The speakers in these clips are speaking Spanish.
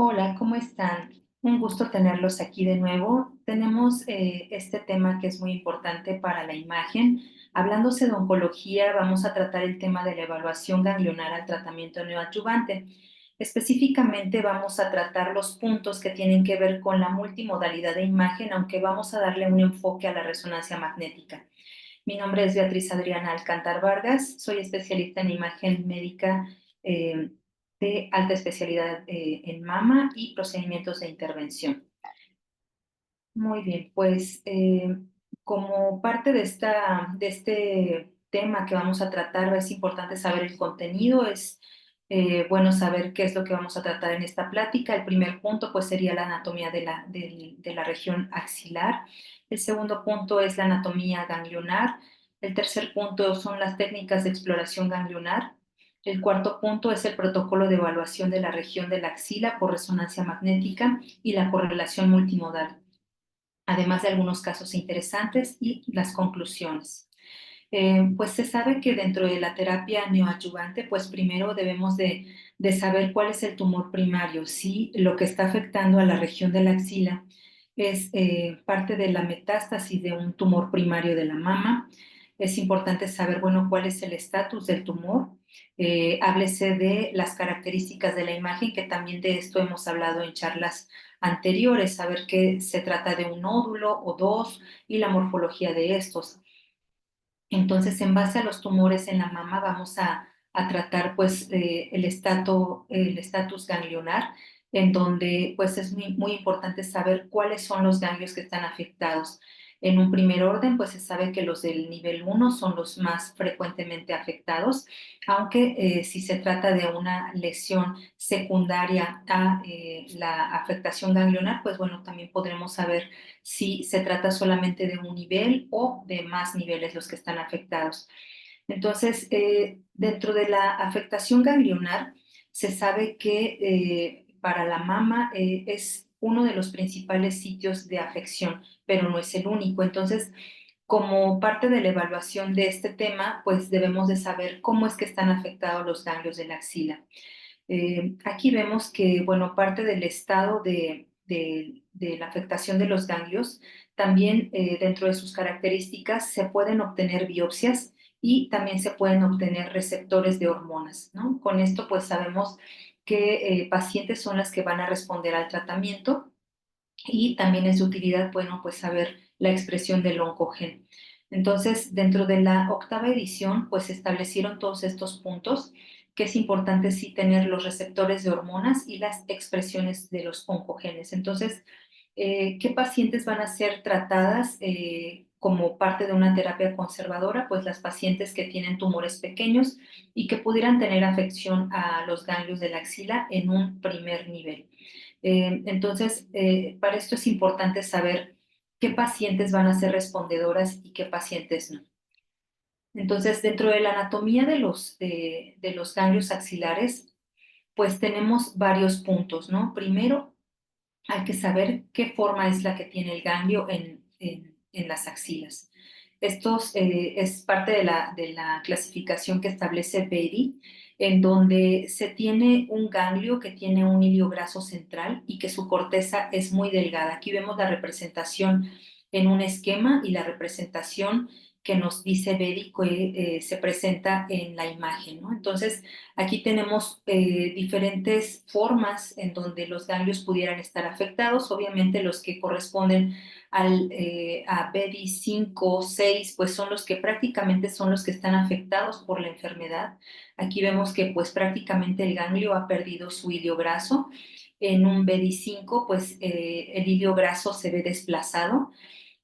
Hola, ¿cómo están? Un gusto tenerlos aquí de nuevo. Tenemos este tema que es muy importante para la imagen. Hablándose de oncología, vamos a tratar el tema de la evaluación ganglionar al tratamiento neoadyuvante. Específicamente vamos a tratar los puntos que tienen que ver con la multimodalidad de imagen, aunque vamos a darle un enfoque a la resonancia magnética. Mi nombre es Beatriz Adriana Alcántar Vargas, soy especialista en imagen médica eh, de alta especialidad en mama y procedimientos de intervención. Muy bien, pues como parte de este tema que vamos a tratar, es importante saber el contenido, es bueno saber qué es lo que vamos a tratar en esta plática. El primer punto pues sería la anatomía de la región axilar. El segundo punto es la anatomía ganglionar. El tercer punto son las técnicas de exploración ganglionar. El cuarto punto es el protocolo de evaluación de la región de la axila por resonancia magnética y la correlación multimodal, además de algunos casos interesantes y las conclusiones. Pues se sabe que dentro de la terapia neoadyuvante, pues primero debemos de saber cuál es el tumor primario, si lo que está afectando a la región de la axila es parte de la metástasis de un tumor primario de la mama. Es importante saber, bueno, cuál es el estatus del tumor. Háblese de las características de la imagen, que también de esto hemos hablado en charlas anteriores, saber que se trata de un nódulo o dos y la morfología de estos. Entonces, en base a los tumores en la mama, vamos a tratar pues el estatus ganglionar, en donde pues es muy importante saber cuáles son los ganglios que están afectados. En un primer orden, pues se sabe que los del nivel uno son los más frecuentemente afectados, aunque si se trata de una lesión secundaria a la afectación ganglionar, pues bueno, también podremos saber si se trata solamente de un nivel o de más niveles los que están afectados. Entonces, dentro de la afectación ganglionar, se sabe que para la mama es uno de los principales sitios de afección, pero no es el único. Entonces, como parte de la evaluación de este tema, pues debemos de saber cómo es que están afectados los ganglios de la axila. Aquí vemos que, bueno, parte del estado de la afectación de los ganglios, también dentro de sus características se pueden obtener biopsias y también se pueden obtener receptores de hormonas, ¿no? Con esto pues sabemos qué pacientes son las que van a responder al tratamiento y también es de utilidad, bueno, pues saber la expresión del oncogen. Entonces, dentro de la octava edición, pues se establecieron todos estos puntos, que es importante sí tener los receptores de hormonas y las expresiones de los oncogenes. Entonces, ¿qué pacientes van a ser tratadas como parte de una terapia conservadora? Pues las pacientes que tienen tumores pequeños y que pudieran tener afección a los ganglios de la axila en un primer nivel. Entonces, para esto es importante saber qué pacientes van a ser respondedoras y qué pacientes no. Entonces, dentro de la anatomía de los ganglios axilares, pues tenemos varios puntos, ¿no? Primero, hay que saber qué forma es la que tiene el ganglio en las axilas. Esto es parte de la clasificación que establece Beatty, en donde se tiene un ganglio que tiene un hilio graso central y que su corteza es muy delgada. Aquí vemos la representación en un esquema y la representación que nos dice Beatty que se presenta en la imagen, ¿no? Entonces, aquí tenemos diferentes formas en donde los ganglios pudieran estar afectados. Obviamente los que corresponden a BEDI 5 o 6, pues son los que prácticamente son los que están afectados por la enfermedad. Aquí vemos que pues prácticamente el ganglio ha perdido su hilio graso. En un BEDI 5, pues el hilio graso se ve desplazado.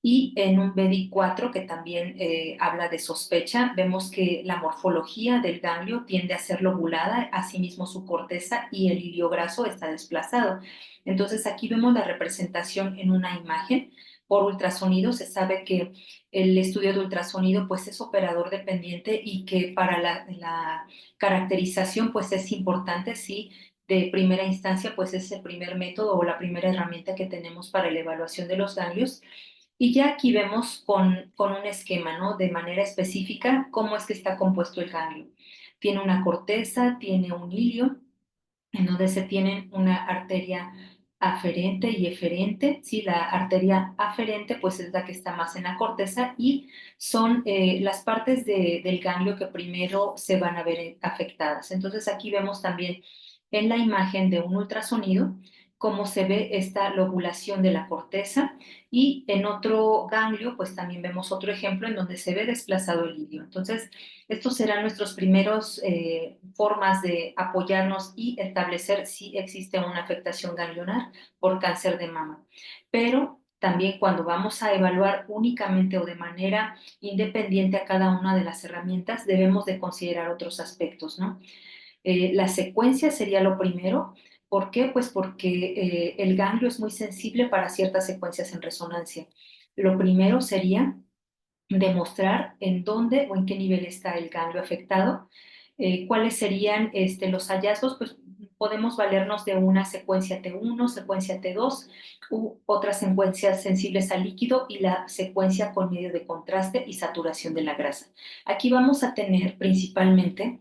Y en un BD4, que también habla de sospecha, vemos que la morfología del ganglio tiende a ser lobulada, asimismo su corteza y el hilio graso está desplazado. Entonces aquí vemos la representación en una imagen por ultrasonido. Se sabe que el estudio de ultrasonido pues es operador dependiente y que para la caracterización pues es importante, sí, de primera instancia pues es el primer método o la primera herramienta que tenemos para la evaluación de los ganglios. Y ya aquí vemos con un esquema, ¿no? De manera específica cómo es que está compuesto el ganglio. Tiene una corteza, tiene un hilio, en donde se tienen una arteria aferente y eferente, ¿sí? La arteria aferente pues es la que está más en la corteza y son las partes del ganglio que primero se van a ver afectadas. Entonces aquí vemos también en la imagen de un ultrasonido cómo se ve esta lobulación de la corteza y en otro ganglio pues también vemos otro ejemplo en donde se ve desplazado el ilio. Entonces estos serán nuestros primeros formas de apoyarnos y establecer si existe una afectación ganglionar por cáncer de mama. Pero también cuando vamos a evaluar únicamente o de manera independiente a cada una de las herramientas, debemos de considerar otros aspectos, ¿no? La secuencia sería lo primero. ¿Por qué? Pues porque el ganglio es muy sensible para ciertas secuencias en resonancia. Lo primero sería demostrar en dónde o en qué nivel está el ganglio afectado. ¿Cuáles serían los hallazgos? Pues podemos valernos de una secuencia T1, secuencia T2 u otras secuencias sensibles al líquido y la secuencia con medio de contraste y saturación de la grasa. Aquí vamos a tener principalmente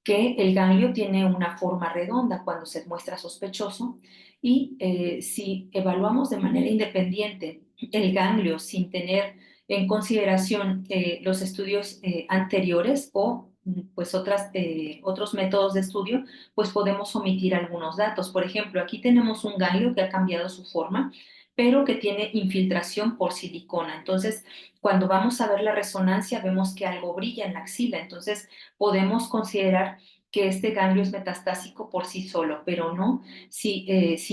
que el ganglio tiene una forma redonda cuando se muestra sospechoso y si evaluamos de manera independiente el ganglio sin tener en consideración los estudios anteriores o pues otros métodos de estudio, pues podemos omitir algunos datos. Por ejemplo, aquí tenemos un ganglio que ha cambiado su forma, pero que tiene infiltración por silicona. Entonces, cuando vamos a ver la resonancia, vemos que algo brilla en la axila. Entonces, podemos considerar que este ganglio es metastásico por sí solo, pero no, si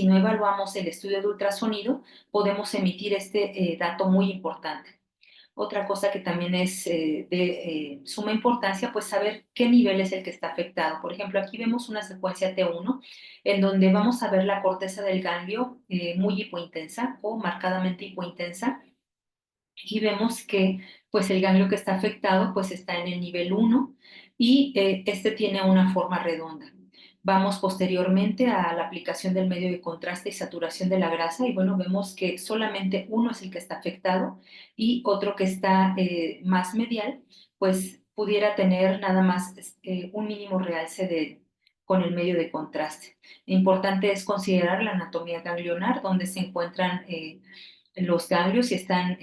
no evaluamos el estudio de ultrasonido, podemos emitir este dato muy importante. Otra cosa que también es de suma importancia, pues saber qué nivel es el que está afectado. Por ejemplo, aquí vemos una secuencia T1 en donde vamos a ver la corteza del ganglio muy hipointensa o marcadamente hipointensa y vemos que pues el ganglio que está afectado pues está en el nivel 1 y este tiene una forma redonda. Vamos posteriormente a la aplicación del medio de contraste y saturación de la grasa y bueno, vemos que solamente uno es el que está afectado y otro que está más medial, pues pudiera tener nada más un mínimo realce con el medio de contraste. Importante es considerar la anatomía ganglionar, donde se encuentran los ganglios, si están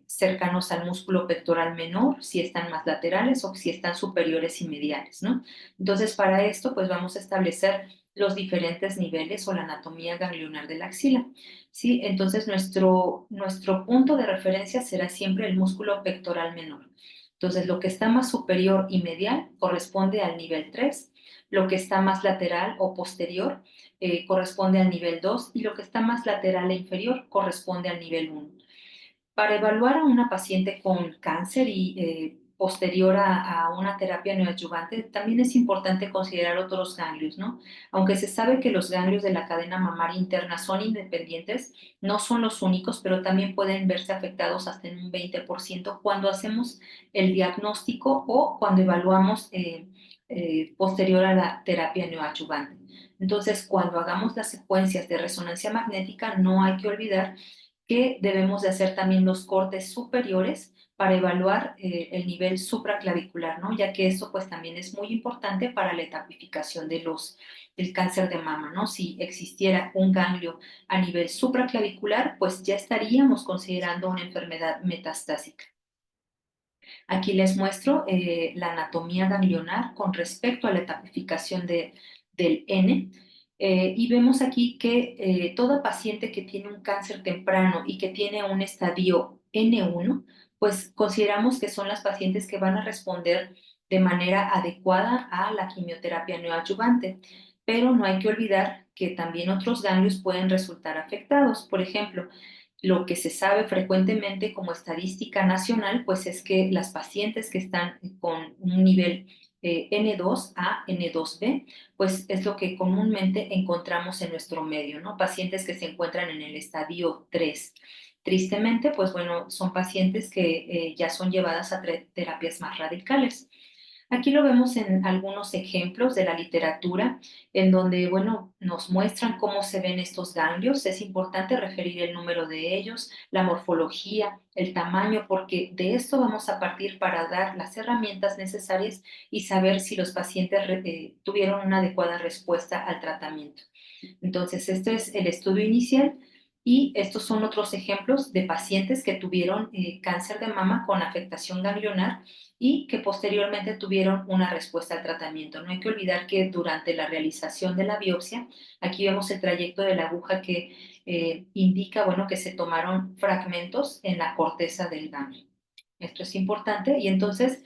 cercanos al músculo pectoral menor, si están más laterales o si están superiores y mediales, ¿no? Entonces, para esto, pues vamos a establecer los diferentes niveles o la anatomía ganglionar de la axila, ¿sí? Entonces, nuestro punto de referencia será siempre el músculo pectoral menor. Entonces, lo que está más superior y medial corresponde al nivel 3, lo que está más lateral o posterior corresponde al nivel 2 y lo que está más lateral e inferior corresponde al nivel 1. Para evaluar a una paciente con cáncer y posterior a una terapia neoadyuvante, también es importante considerar otros ganglios, ¿no? Aunque se sabe que los ganglios de la cadena mamaria interna son independientes, no son los únicos, pero también pueden verse afectados hasta en un 20% cuando hacemos el diagnóstico o cuando evaluamos posterior a la terapia neoadyuvante. Entonces, cuando hagamos las secuencias de resonancia magnética, no hay que olvidar que debemos de hacer también los cortes superiores para evaluar el nivel supraclavicular, ¿no? Ya que esto pues también es muy importante para la etapificación del cáncer de mama, ¿no? Si existiera un ganglio a nivel supraclavicular, pues ya estaríamos considerando una enfermedad metastásica. Aquí les muestro la anatomía ganglionar con respecto a la etapificación del N. Y vemos aquí que toda paciente que tiene un cáncer temprano y que tiene un estadio N1, pues consideramos que son las pacientes que van a responder de manera adecuada a la quimioterapia neoadyuvante. Pero no hay que olvidar que también otros ganglios pueden resultar afectados. Por ejemplo, lo que se sabe frecuentemente como estadística nacional, pues es que las pacientes que están con un nivel N2A, N2B, pues es lo que comúnmente encontramos en nuestro medio, ¿no? Pacientes que se encuentran en el estadio 3. Tristemente, pues bueno, son pacientes que ya son llevadas a terapias más radicales. Aquí lo vemos en algunos ejemplos de la literatura, en donde, bueno, nos muestran cómo se ven estos ganglios. Es importante referir el número de ellos, la morfología, el tamaño, porque de esto vamos a partir para dar las herramientas necesarias y saber si los pacientes tuvieron una adecuada respuesta al tratamiento. Entonces, este es el estudio inicial y estos son otros ejemplos de pacientes que tuvieron cáncer de mama con afectación ganglionar y que posteriormente tuvieron una respuesta al tratamiento. No hay que olvidar que durante la realización de la biopsia, aquí vemos el trayecto de la aguja que indica, bueno, que se tomaron fragmentos en la corteza del ganglio. Esto es importante y entonces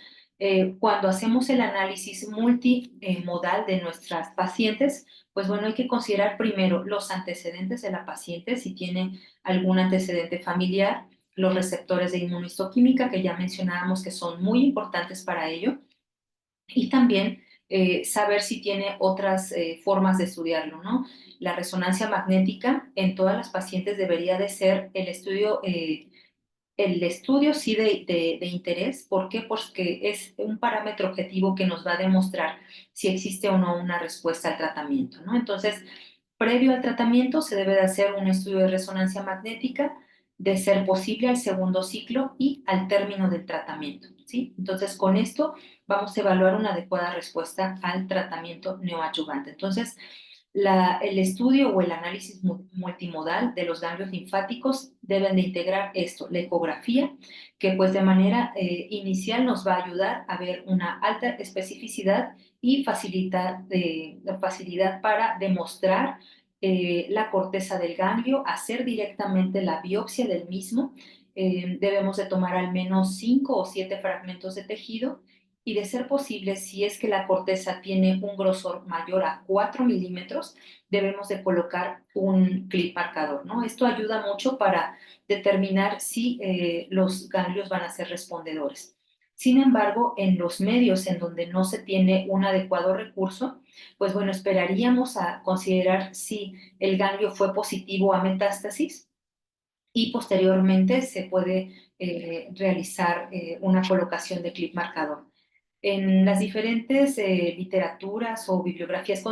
cuando hacemos el análisis multimodal de nuestras pacientes, pues bueno, hay que considerar primero los antecedentes de la paciente, si tiene algún antecedente familiar, los receptores de inmunohistoquímica que ya mencionábamos que son muy importantes para ello, y también saber si tiene otras formas de estudiarlo, ¿no? La resonancia magnética en todas las pacientes debería de ser el estudio sí de interés. ¿Por qué? Porque es un parámetro objetivo que nos va a demostrar si existe o no una respuesta al tratamiento, ¿no? Entonces, previo al tratamiento se debe de hacer un estudio de resonancia magnética, de ser posible al segundo ciclo y al término del tratamiento, ¿sí? Entonces, con esto vamos a evaluar una adecuada respuesta al tratamiento neoadyuvante. Entonces, el estudio o el análisis multimodal de los ganglios linfáticos deben de integrar esto, la ecografía, que pues de manera inicial nos va a ayudar a ver una alta especificidad y facilidad para demostrar la corteza del ganglio, hacer directamente la biopsia del mismo. Debemos de tomar al menos 5 o 7 fragmentos de tejido y de ser posible, si es que la corteza tiene un grosor mayor a 4 milímetros, debemos de colocar un clip marcador, ¿no? Esto ayuda mucho para determinar si los ganglios van a ser respondedores. Sin embargo, en los medios en donde no se tiene un adecuado recurso, pues bueno, esperaríamos a considerar si el ganglio fue positivo a metástasis y posteriormente se puede realizar una colocación de clip marcador. En las diferentes literaturas o bibliografías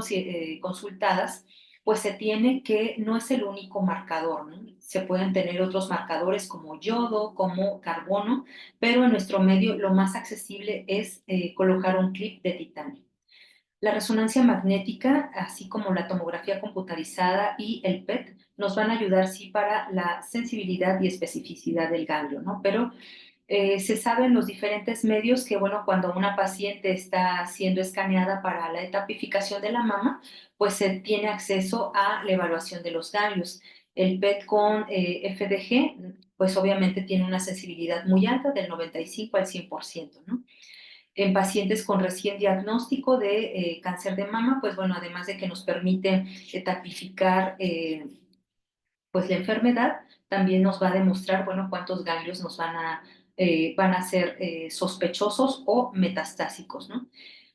consultadas, pues se tiene que no es el único marcador, ¿no? Se pueden tener otros marcadores como yodo, como carbono, pero en nuestro medio lo más accesible es colocar un clip de titanio. La resonancia magnética, así como la tomografía computarizada y el PET, nos van a ayudar, sí, para la sensibilidad y especificidad del ganglio, ¿no? Pero se sabe en los diferentes medios que, bueno, cuando una paciente está siendo escaneada para la etapificación de la mama, pues se tiene acceso a la evaluación de los ganglios. El PET con FDG, pues obviamente tiene una sensibilidad muy alta, del 95 al 100%, ¿no? En pacientes con recién diagnóstico de cáncer de mama, pues bueno, además de que nos permite etapificar pues la enfermedad, también nos va a demostrar, bueno, cuántos ganglios van a ser sospechosos o metastásicos, ¿no?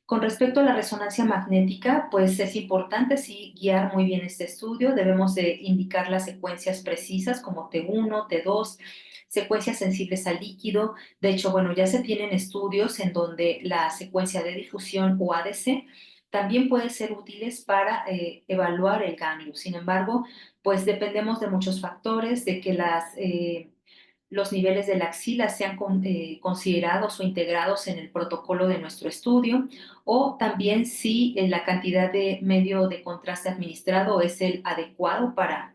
Con respecto a la resonancia magnética, pues es importante sí guiar muy bien este estudio. Debemos de indicar las secuencias precisas como T1, T2, secuencias sensibles al líquido. De hecho, bueno, ya se tienen estudios en donde la secuencia de difusión o ADC también puede ser útiles para evaluar el ganglio. Sin embargo, pues dependemos de muchos factores, de que los niveles de la axila sean considerados o integrados en el protocolo de nuestro estudio, o también si la cantidad de medio de contraste administrado es el adecuado para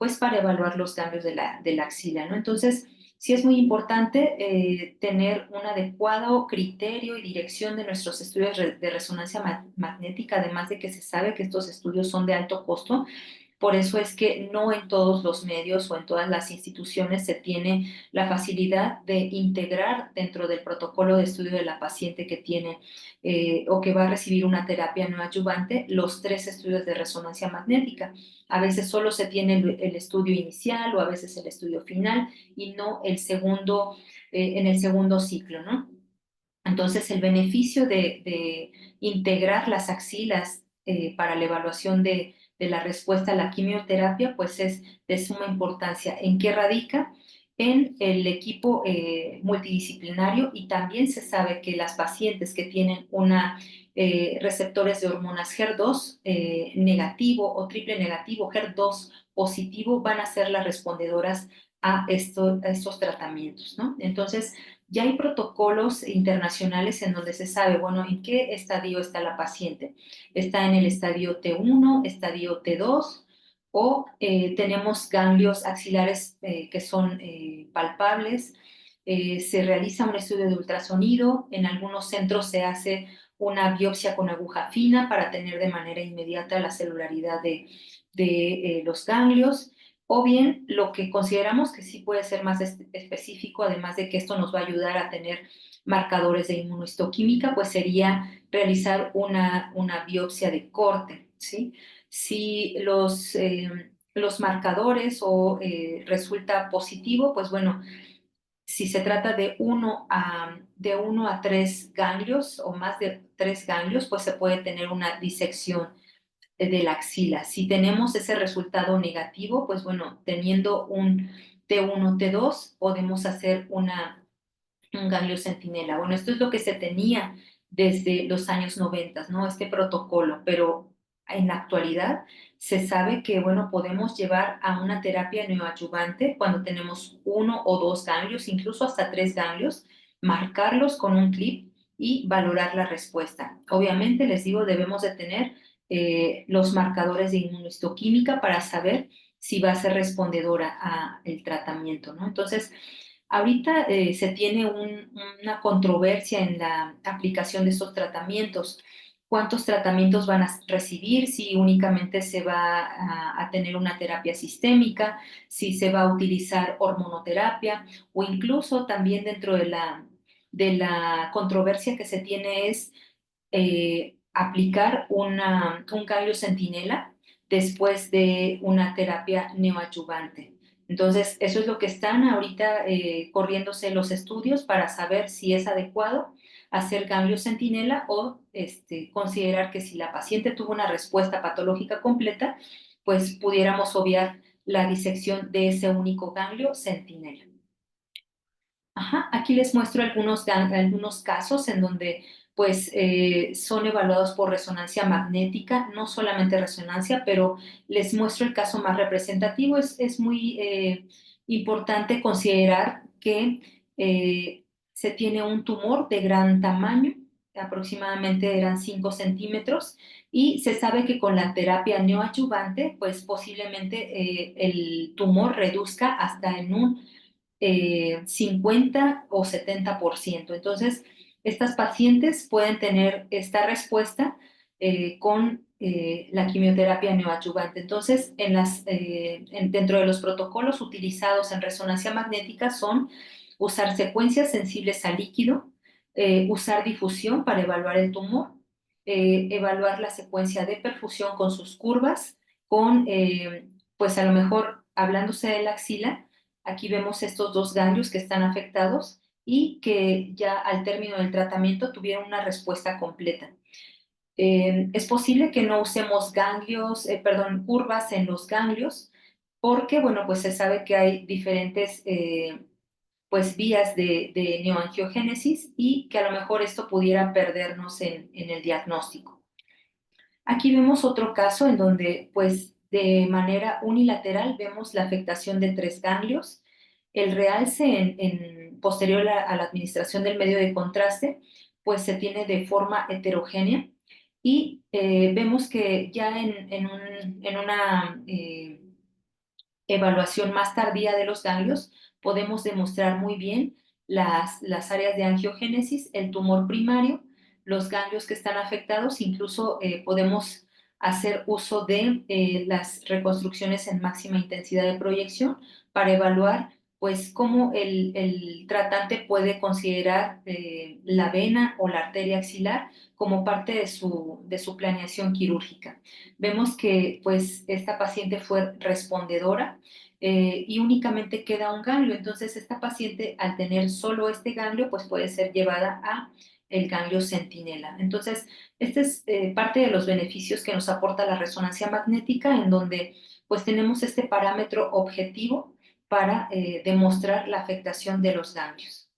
evaluar los cambios de la axila, ¿no? Entonces, sí es muy importante tener un adecuado criterio y dirección de nuestros estudios de resonancia magnética, además de que se sabe que estos estudios son de alto costo. Por eso es que no en todos los medios o en todas las instituciones se tiene la facilidad de integrar dentro del protocolo de estudio de la paciente que tiene o que va a recibir una terapia no adyuvante los 3 estudios de resonancia magnética. A veces solo se tiene el estudio inicial o a veces el estudio final y no el segundo, en el segundo ciclo, ¿no? Entonces, el beneficio de integrar las axilas para la evaluación de la respuesta a la quimioterapia, pues es de suma importancia. ¿En qué radica? en el equipo multidisciplinario, y también se sabe que las pacientes que tienen receptores de hormonas HER2 negativo o triple negativo, HER2 positivo, van a ser las respondedoras a estos tratamientos, ¿no? Entonces, ya hay protocolos internacionales en donde se sabe, bueno, en qué estadio está la paciente. Está en el estadio T1, estadio T2, o tenemos ganglios axilares que son palpables. Se realiza un estudio de ultrasonido, en algunos centros se hace una biopsia con aguja fina para tener de manera inmediata la celularidad de los ganglios, o bien lo que consideramos que sí puede ser más específico, además de que esto nos va a ayudar a tener marcadores de inmunohistoquímica, pues sería realizar una biopsia de corte, ¿sí? Si los marcadores resulta positivo, pues bueno, si se trata de uno a 3 ganglios o más de 3 ganglios, pues se puede tener una disección de la axila. Si tenemos ese resultado negativo, pues bueno, teniendo un T1, T2, podemos hacer un ganglio centinela. Bueno, esto es lo que se tenía desde los años 90, ¿no? Este protocolo, pero en la actualidad se sabe que, bueno, podemos llevar a una terapia neoadyuvante cuando tenemos 1 o 2 ganglios, incluso hasta 3 ganglios, marcarlos con un clip y valorar la respuesta. Obviamente, les digo, debemos de tener los marcadores de inmunohistoquímica para saber si va a ser respondedora al tratamiento, ¿no? Entonces, ahorita se tiene una controversia en la aplicación de estos tratamientos. ¿Cuántos tratamientos van a recibir? Si únicamente se va a tener una terapia sistémica, si se va a utilizar hormonoterapia, o incluso también dentro de la controversia que se tiene es aplicar un ganglio centinela después de una terapia neoadyuvante. Entonces, eso es lo que están ahorita corriéndose los estudios para saber si es adecuado hacer ganglio centinela o considerar que si la paciente tuvo una respuesta patológica completa, pues pudiéramos obviar la disección de ese único ganglio centinela. Ajá, aquí les muestro algunos casos en donde pues son evaluados por resonancia magnética, no solamente resonancia, pero les muestro el caso más representativo. Es muy importante considerar que se tiene un tumor de gran tamaño, aproximadamente eran 5 centímetros, y se sabe que con la terapia neoadyuvante, pues posiblemente el tumor reduzca hasta en un 50 o 70%. Entonces, estas pacientes pueden tener esta respuesta con la quimioterapia neoadyuvante. Entonces, dentro de los protocolos utilizados en resonancia magnética son usar secuencias sensibles al líquido, usar difusión para evaluar el tumor, evaluar la secuencia de perfusión con sus curvas, pues a lo mejor hablándose de la axila. Aquí vemos estos 2 ganglios que están afectados y que ya al término del tratamiento tuvieron una respuesta completa. Es posible que no usemos curvas en los ganglios porque, bueno, pues se sabe que hay diferentes pues vías de neoangiogénesis y que a lo mejor esto pudiera perdernos en el diagnóstico. Aquí vemos otro caso en donde, pues, de manera unilateral vemos la afectación de 3 ganglios. El realce posterior a la administración del medio de contraste, pues se tiene de forma heterogénea, y vemos que ya en una evaluación más tardía de los ganglios podemos demostrar muy bien las áreas de angiogénesis, el tumor primario, los ganglios que están afectados. Incluso podemos hacer uso de las reconstrucciones en máxima intensidad de proyección para evaluar pues cómo el tratante puede considerar la vena o la arteria axilar como parte de su planeación quirúrgica. Vemos que pues esta paciente fue respondedora y únicamente queda un ganglio. Entonces, esta paciente, al tener solo este ganglio, pues puede ser llevada a el ganglio centinela. Entonces, este es parte de los beneficios que nos aporta la resonancia magnética, en donde pues tenemos este parámetro objetivo para demostrar la afectación de los ganglios.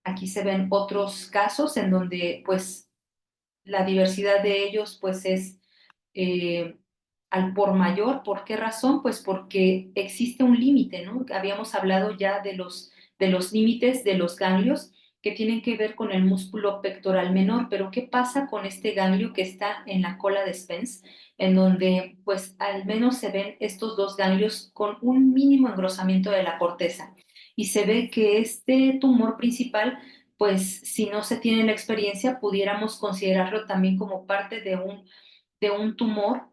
Aquí se ven otros casos en donde pues la diversidad de ellos pues es eh, al por mayor. ¿Por qué razón? Pues porque existe un límite, ¿no? Habíamos hablado ya de los límites de los ganglios que tienen que ver con el músculo pectoral menor, pero ¿qué pasa con este ganglio que está en la cola de Spence, en donde pues al menos se ven estos dos ganglios con un mínimo engrosamiento de la corteza? Y se ve que este tumor principal, pues si no se tiene la experiencia, pudiéramos considerarlo también como parte de un tumor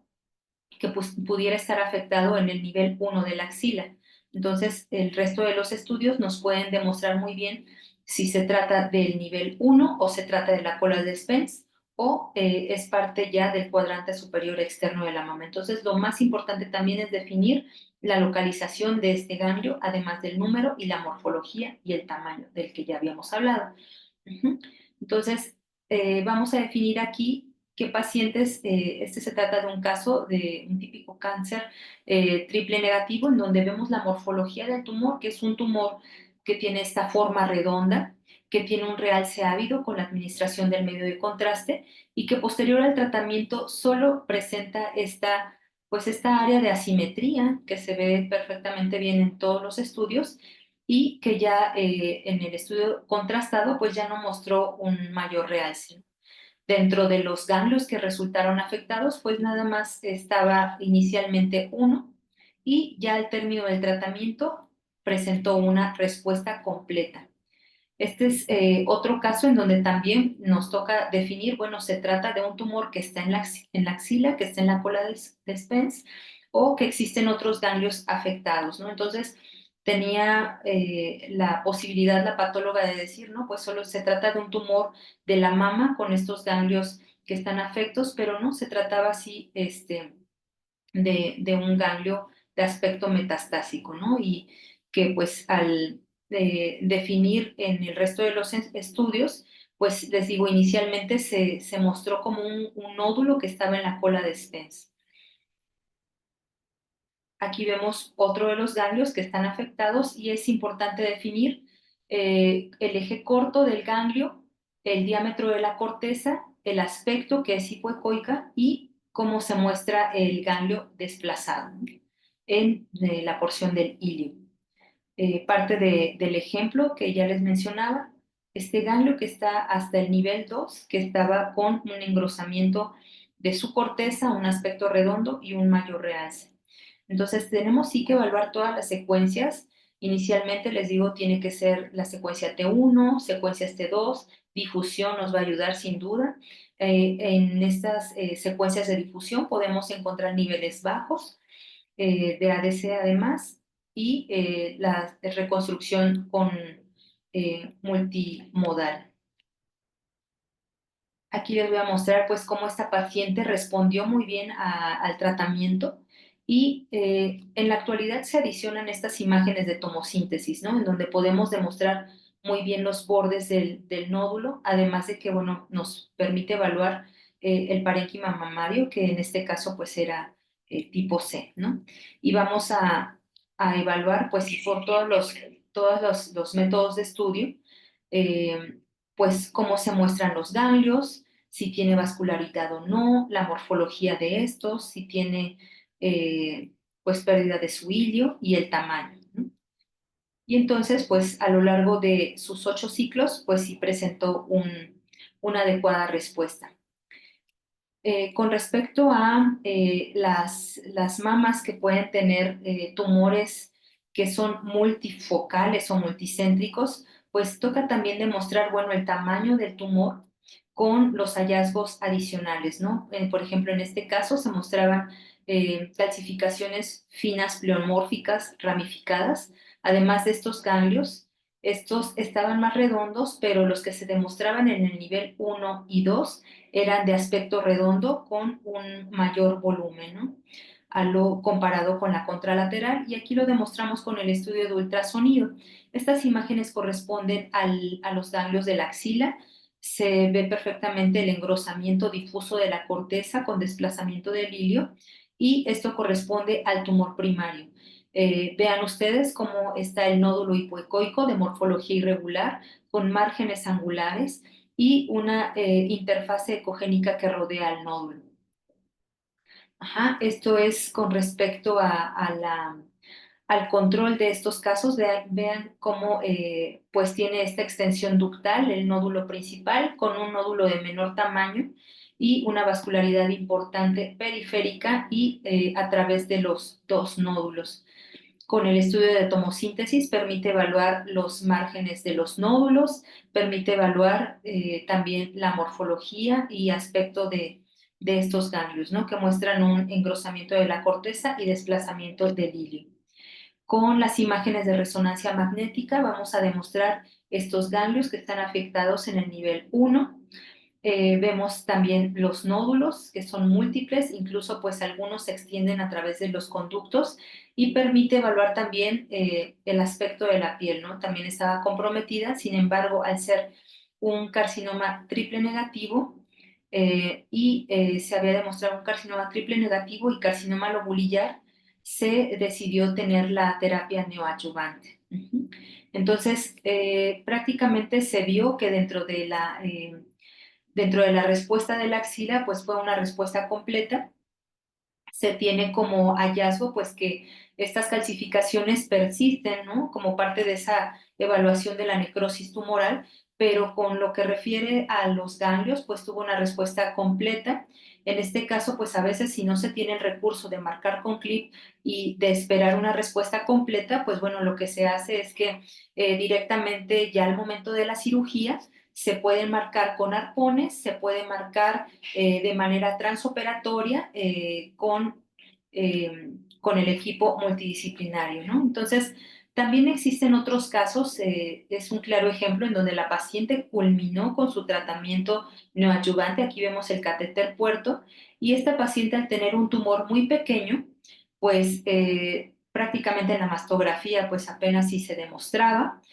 que pues, pudiera estar afectado en el nivel 1 de la axila. Entonces, el resto de los estudios nos pueden demostrar muy bien si se trata del nivel 1 o se trata de la cola de Spence o es parte ya del cuadrante superior externo de la mama. Entonces, lo más importante también es definir la localización de este ganglio, además del número y la morfología y el tamaño del que ya habíamos hablado. Entonces, vamos a definir aquí qué pacientes, este se trata de un caso de un típico cáncer triple negativo, en donde vemos la morfología del tumor, que es un tumor que tiene esta forma redonda, que tiene un realce ávido con la administración del medio de contraste y que posterior al tratamiento solo presenta esta, pues esta área de asimetría que se ve perfectamente bien en todos los estudios y que ya en el estudio contrastado pues ya no mostró un mayor realce. Dentro de los ganglios que resultaron afectados, pues nada más estaba inicialmente uno y ya al término del tratamiento presentó una respuesta completa. Este es otro caso en donde también nos toca definir, bueno, se trata de un tumor que está en la axila, que está en la cola de Spence, o que existen otros ganglios afectados, ¿no? Entonces, tenía la posibilidad la patóloga de decir, ¿no? Pues solo se trata de un tumor de la mama con estos ganglios que están afectos, pero no, se trataba así, de un ganglio de aspecto metastásico, ¿no? Y que pues al definir en el resto de los estudios, pues les digo, inicialmente se mostró como un nódulo que estaba en la cola de Spence. Aquí vemos otro de los ganglios que están afectados y es importante definir el eje corto del ganglio, el diámetro de la corteza, el aspecto que es hipoecoica y cómo se muestra el ganglio desplazado en la porción del ilio. Del ejemplo que ya les mencionaba, este ganglio que está hasta el nivel 2, que estaba con un engrosamiento de su corteza, un aspecto redondo y un mayor realce. Entonces tenemos sí que evaluar todas las secuencias. Inicialmente les digo, tiene que ser la secuencia T1, secuencias T2, difusión nos va a ayudar sin duda. En estas secuencias de difusión podemos encontrar niveles bajos de ADC además y la reconstrucción con multimodal. Aquí les voy a mostrar pues cómo esta paciente respondió muy bien al tratamiento y en la actualidad se adicionan estas imágenes de tomosíntesis, ¿no? En donde podemos demostrar muy bien los bordes del nódulo, además de que, bueno, nos permite evaluar el parénquima mamario, que en este caso pues era tipo C, ¿no? Y vamos a evaluar pues por todos los métodos de estudio, eh, pues cómo se muestran los ganglios, si tiene vascularidad o no, la morfología de estos, si tiene pues pérdida de su hilio y el tamaño, ¿no? Y entonces, pues a lo largo de sus 8 ciclos, pues sí presentó una adecuada respuesta. Con respecto a las mamas que pueden tener tumores que son multifocales o multicéntricos, pues toca también demostrar, bueno, el tamaño del tumor con los hallazgos adicionales, ¿no? Por ejemplo, en este caso se mostraban calcificaciones finas pleomórficas ramificadas, además de estos ganglios. Estos estaban más redondos, pero los que se demostraban en el nivel 1 y 2 eran de aspecto redondo con un mayor volumen, ¿no? A lo comparado con la contralateral, y aquí lo demostramos con el estudio de ultrasonido. Estas imágenes corresponden a los ganglios de la axila. Se ve perfectamente el engrosamiento difuso de la corteza con desplazamiento del hilio y esto corresponde al tumor primario. Vean ustedes cómo está el nódulo hipoecoico de morfología irregular, con márgenes angulares y una interfase ecogénica que rodea al nódulo. Ajá, esto es con respecto al control de estos casos. Vean cómo pues tiene esta extensión ductal, el nódulo principal, con un nódulo de menor tamaño y una vascularidad importante periférica y a través de los dos nódulos. Con el estudio de tomosíntesis permite evaluar los márgenes de los nódulos, permite evaluar también la morfología y aspecto de estos ganglios, ¿no? Que muestran un engrosamiento de la corteza y desplazamiento del hilio. Con las imágenes de resonancia magnética vamos a demostrar estos ganglios que están afectados en el nivel 1. Vemos también los nódulos, que son múltiples, incluso pues algunos se extienden a través de los conductos y permite evaluar también el aspecto de la piel, ¿no? También estaba comprometida, sin embargo, al ser un carcinoma triple negativo se había demostrado un carcinoma triple negativo y carcinoma lobulillar, se decidió tener la terapia neoadyuvante. Entonces, prácticamente se vio que dentro de la respuesta de la axila, pues fue una respuesta completa. Se tiene como hallazgo, pues que estas calcificaciones persisten, ¿no? Como parte de esa evaluación de la necrosis tumoral, pero con lo que refiere a los ganglios, pues tuvo una respuesta completa. En este caso, pues a veces si no se tiene el recurso de marcar con clip y de esperar una respuesta completa, pues bueno, lo que se hace es que directamente ya al momento de la cirugía se pueden marcar con arpones, se puede marcar de manera transoperatoria con el equipo multidisciplinario, ¿no? Entonces, también existen otros casos, es un claro ejemplo en donde la paciente culminó con su tratamiento neoadyuvante, aquí vemos el catéter puerto, y esta paciente al tener un tumor muy pequeño, pues prácticamente en la mastografía pues apenas si se demostraba,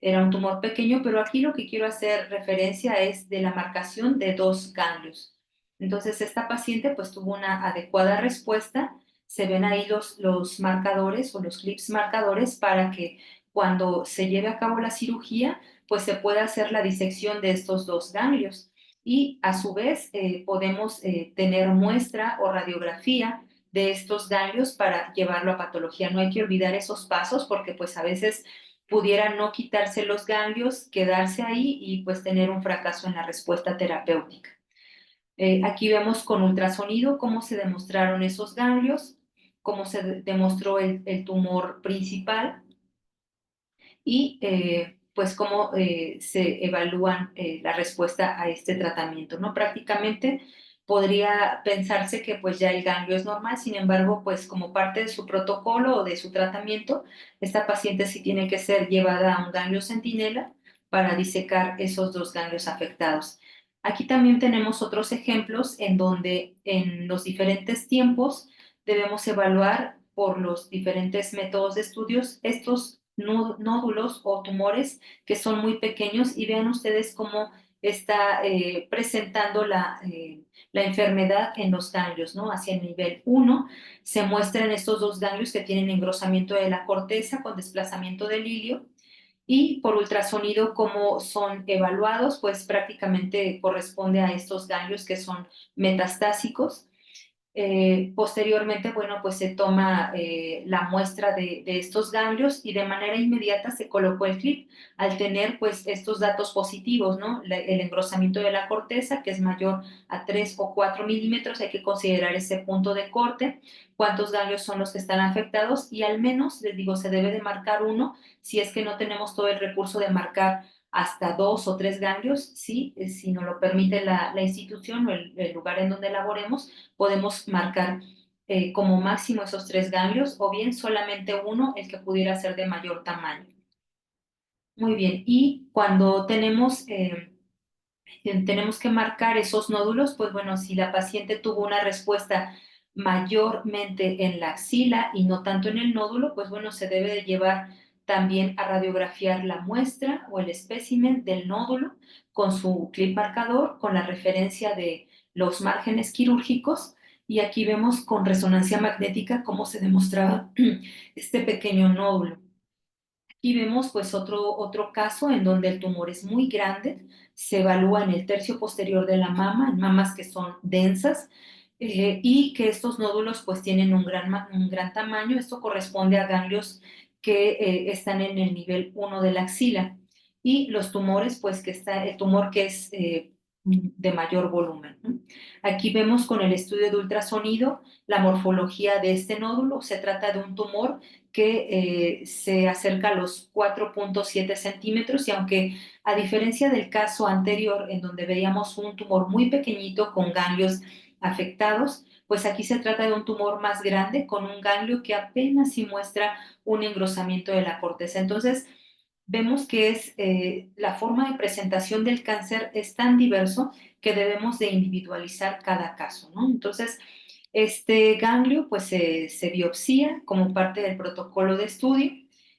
era un tumor pequeño, pero aquí lo que quiero hacer referencia es de la marcación de dos ganglios. Entonces, esta paciente pues tuvo una adecuada respuesta. Se ven ahí los marcadores o los clips marcadores para que cuando se lleve a cabo la cirugía, pues se pueda hacer la disección de estos dos ganglios. Y a su vez podemos tener muestra o radiografía de estos ganglios para llevarlo a patología. No hay que olvidar esos pasos porque pues a veces pudiera no quitarse los ganglios, quedarse ahí y pues tener un fracaso en la respuesta terapéutica. Aquí vemos con ultrasonido cómo se demostraron esos ganglios, cómo se demostró el tumor principal y pues cómo se evalúan la respuesta a este tratamiento, ¿no? Prácticamente podría pensarse que pues ya el ganglio es normal, sin embargo, pues como parte de su protocolo o de su tratamiento, esta paciente sí tiene que ser llevada a un ganglio centinela para disecar esos dos ganglios afectados. Aquí también tenemos otros ejemplos en donde en los diferentes tiempos debemos evaluar por los diferentes métodos de estudios estos nódulos o tumores que son muy pequeños y vean ustedes cómo está presentando la enfermedad en los ganglios, ¿no? Hacia el nivel 1 se muestran estos dos ganglios que tienen engrosamiento de la corteza con desplazamiento del hilio y por ultrasonido cómo son evaluados, pues prácticamente corresponde a estos ganglios que son metastásicos. Posteriormente, bueno, pues se toma la muestra de estos ganglios y de manera inmediata se colocó el clip al tener pues estos datos positivos, ¿no? El engrosamiento de la corteza, que es mayor a 3 o 4 milímetros, hay que considerar ese punto de corte, cuántos ganglios son los que están afectados y al menos, les digo, se debe de marcar uno si es que no tenemos todo el recurso de marcar hasta 2 o 3 ganglios, sí, si nos lo permite la institución o el lugar en donde laboremos, podemos marcar como máximo esos 3 ganglios o bien solamente uno, el que pudiera ser de mayor tamaño. Muy bien, y cuando tenemos que marcar esos nódulos, pues bueno, si la paciente tuvo una respuesta mayormente en la axila y no tanto en el nódulo, pues bueno, se debe de llevar también a radiografiar la muestra o el espécimen del nódulo con su clip marcador, con la referencia de los márgenes quirúrgicos Y aquí vemos con resonancia magnética cómo se demostraba este pequeño nódulo. Aquí vemos pues otro caso en donde el tumor es muy grande, se evalúa en el tercio posterior de la mama, en mamas que son densas, y que estos nódulos pues tienen un gran tamaño. Esto corresponde a ganglios que están en el nivel 1 de la axila. Y los tumores, pues que está el tumor que es de mayor volumen, ¿no? Aquí vemos con el estudio de ultrasonido la morfología de este nódulo. Se trata de un tumor que se acerca a los 4,7 centímetros, y aunque a diferencia del caso anterior en donde veíamos un tumor muy pequeñito con ganglios afectados, pues aquí se trata de un tumor más grande con un ganglio que apenas sí muestra un engrosamiento de la corteza. Entonces, vemos que la forma de presentación del cáncer es tan diverso que debemos de individualizar cada caso, ¿no? Entonces, este ganglio pues se biopsia como parte del protocolo de estudio,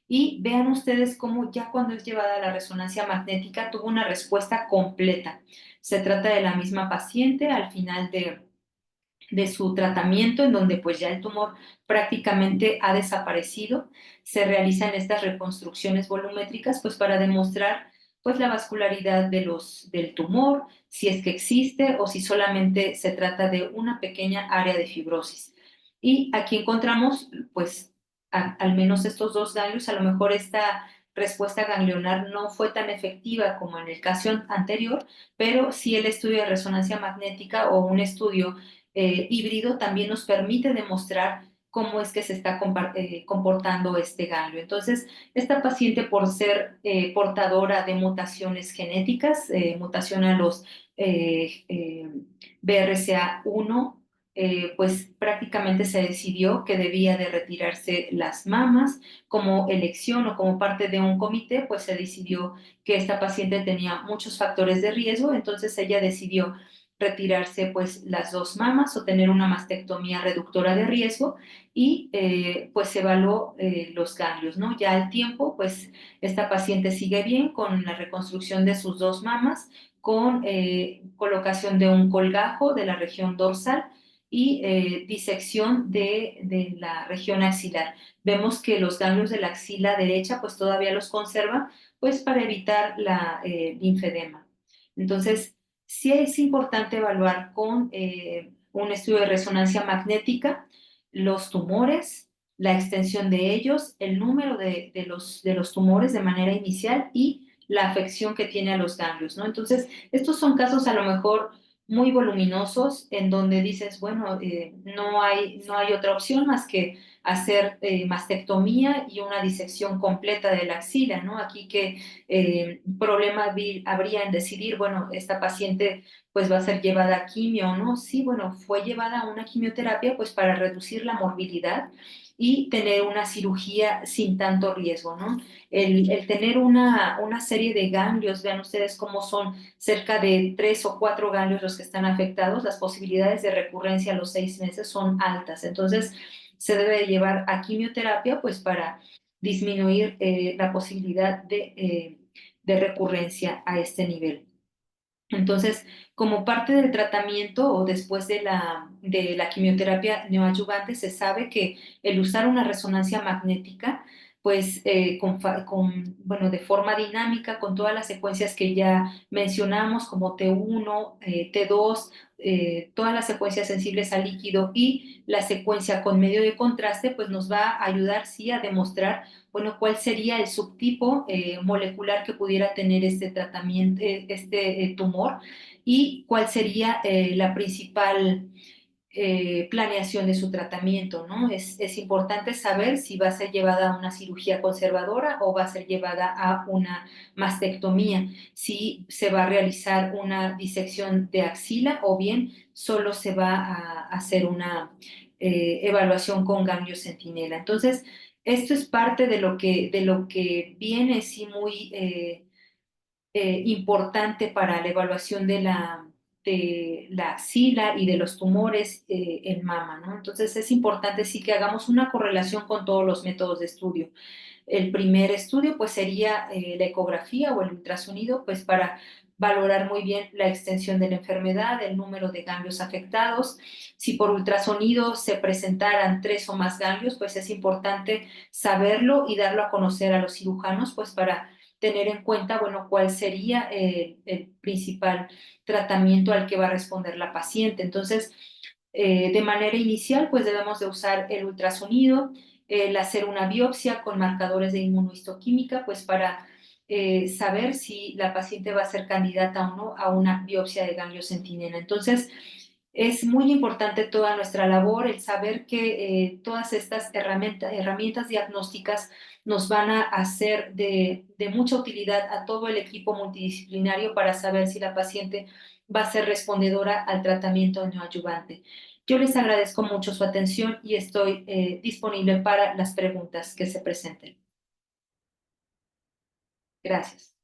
y vean ustedes cómo ya cuando es llevada a la resonancia magnética tuvo una respuesta completa. Se trata de la misma paciente al final de su tratamiento, en donde pues ya el tumor prácticamente ha desaparecido. Se realizan estas reconstrucciones volumétricas pues para demostrar pues la vascularidad del tumor, si es que existe o si solamente se trata de una pequeña área de fibrosis. Y aquí encontramos pues al menos estos dos ganglios. A lo mejor esta respuesta ganglionar no fue tan efectiva como en el caso anterior, pero sí el estudio de resonancia magnética o un estudio híbrido también nos permite demostrar cómo es que se está comportando este ganglio. Entonces, esta paciente, por ser portadora de mutaciones genéticas, mutación a los BRCA1, pues prácticamente se decidió que debía de retirarse las mamas. Como elección o como parte de un comité, pues se decidió que esta paciente tenía muchos factores de riesgo. Entonces ella decidió retirarse pues las dos mamas o tener una mastectomía reductora de riesgo, y pues se evaluó los ganglios, ¿no? Ya al tiempo pues esta paciente sigue bien con la reconstrucción de sus dos mamas, con colocación de un colgajo de la región dorsal y disección de la región axilar. Vemos que los ganglios de la axila derecha pues todavía los conserva, pues para evitar la linfedema. Entonces, sí es importante evaluar con un estudio de resonancia magnética los tumores, la extensión de ellos, el número de los tumores de manera inicial y la afección que tiene a los ganglios, ¿no? Entonces, estos son casos a lo mejor muy voluminosos en donde dices, bueno, no hay otra opción más que hacer mastectomía y una disección completa de la axila, ¿no? Aquí que problema habría en decidir, bueno, esta paciente pues va a ser llevada a quimio, ¿no? Sí, bueno, fue llevada a una quimioterapia pues para reducir la morbilidad y tener una cirugía sin tanto riesgo, ¿no? El tener una serie de ganglios, vean ustedes cómo son cerca de 3 o 4 ganglios los que están afectados, las posibilidades de recurrencia a los 6 meses son altas. Entonces, se debe llevar a quimioterapia pues para disminuir la posibilidad de recurrencia a este nivel. Entonces, como parte del tratamiento o después de la quimioterapia neoadyuvante, se sabe que el usar una resonancia magnética, pues bueno, de forma dinámica, con todas las secuencias que ya mencionamos, como T1, T2, todas las secuencias sensibles al líquido y la secuencia con medio de contraste, pues nos va a ayudar, sí, a demostrar, bueno, cuál sería el subtipo molecular que pudiera tener este tratamiento, este tumor, y cuál sería la principal planeación de su tratamiento, ¿no? Es importante saber si va a ser llevada a una cirugía conservadora o va a ser llevada a una mastectomía, si se va a realizar una disección de axila o bien solo se va a hacer una evaluación con ganglio centinela. Entonces, esto es parte de lo que viene, sí, muy importante para la evaluación de la axila y de los tumores en mama, ¿no? Entonces es importante sí que hagamos una correlación con todos los métodos de estudio. El primer estudio pues sería la ecografía o el ultrasonido, pues para valorar muy bien la extensión de la enfermedad, el número de ganglios afectados. Si por ultrasonido se presentaran 3 o más ganglios, pues es importante saberlo y darlo a conocer a los cirujanos, pues para tener en cuenta, bueno, cuál sería el principal tratamiento al que va a responder la paciente. Entonces, de manera inicial, pues debemos de usar el ultrasonido, el hacer una biopsia con marcadores de inmunohistoquímica, pues para saber si la paciente va a ser candidata o no a una biopsia de ganglio centinela. Entonces, es muy importante toda nuestra labor, el saber que todas estas herramientas diagnósticas nos van a hacer de mucha utilidad a todo el equipo multidisciplinario para saber si la paciente va a ser respondedora al tratamiento neoadyuvante. Yo les agradezco mucho su atención y estoy disponible para las preguntas que se presenten. Gracias.